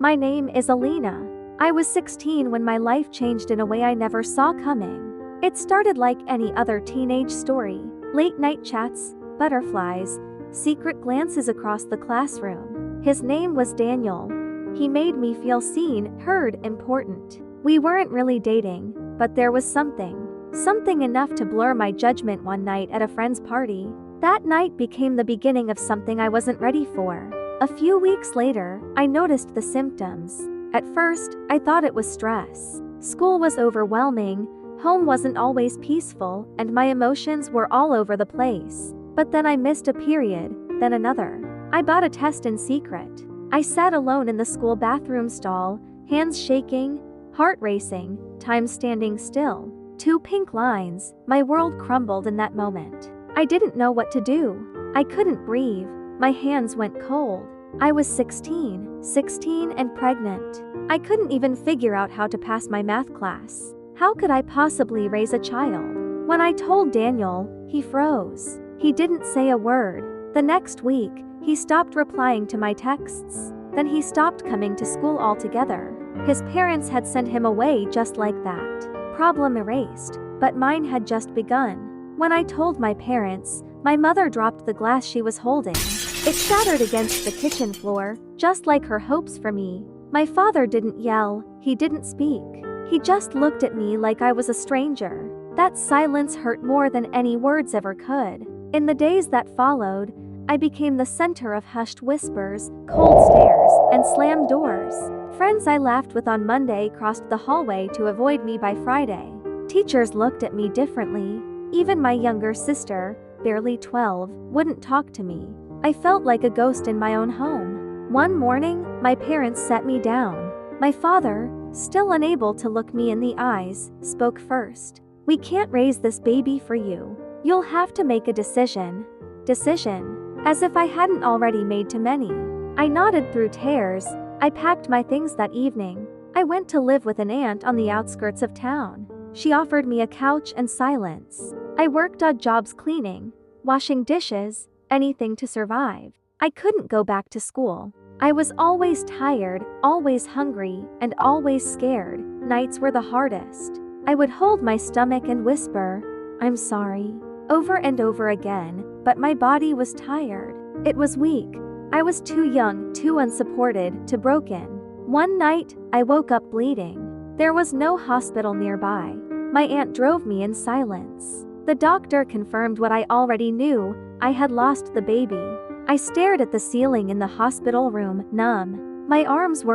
My name is Alina. I was 16 when my life changed in a way I never saw coming. It started like any other teenage story. Late night chats, butterflies, secret glances across the classroom. His name was Daniel. He made me feel seen, heard, important. We weren't really dating, but there was something enough to blur my judgment one night at a friend's party. That night became the beginning of something I wasn't ready for. A few weeks later, I noticed the symptoms. At first, I thought it was stress. School was overwhelming, home wasn't always peaceful, and my emotions were all over the place. But then I missed a period, then another. I bought a test in secret. I sat alone in the school bathroom stall, hands shaking, heart racing, time standing still. 2 pink lines. My world crumbled in that moment. I didn't know what to do. I couldn't breathe. My hands went cold. I was 16 and pregnant. I couldn't even figure out how to pass my math class. How could I possibly raise a child? When I told Daniel, he froze. He didn't say a word. The next week, he stopped replying to my texts. Then he stopped coming to school altogether. His parents had sent him away just like that. Problem erased, but mine had just begun. When I told my parents, my mother dropped the glass she was holding. It shattered against the kitchen floor, just like her hopes for me. My father didn't yell, he didn't speak. He just looked at me like I was a stranger. That silence hurt more than any words ever could. In the days that followed, I became the center of hushed whispers, cold stares, and slammed doors. Friends I laughed with on Monday crossed the hallway to avoid me by Friday. Teachers looked at me differently. Even my younger sister, barely 12, wouldn't talk to me. I felt like a ghost in my own home. One morning, my parents sat me down. My father, still unable to look me in the eyes, spoke first. "We can't raise this baby for you. You'll have to make a decision." Decision? As if I hadn't already made too many. I nodded through tears. I packed my things that evening. I went to live with an aunt on the outskirts of town. She offered me a couch and silence. I worked odd jobs cleaning, washing dishes, anything to survive. I couldn't go back to school. I was always tired, always hungry, and always scared. Nights were the hardest. I would hold my stomach and whisper, "I'm sorry," over and over again, but my body was tired. It was weak. I was too young, too unsupported, too broken. One night, I woke up bleeding. There was no hospital nearby. My aunt drove me in silence. The doctor confirmed what I already knew, I had lost the baby. I stared at the ceiling in the hospital room, numb. My arms were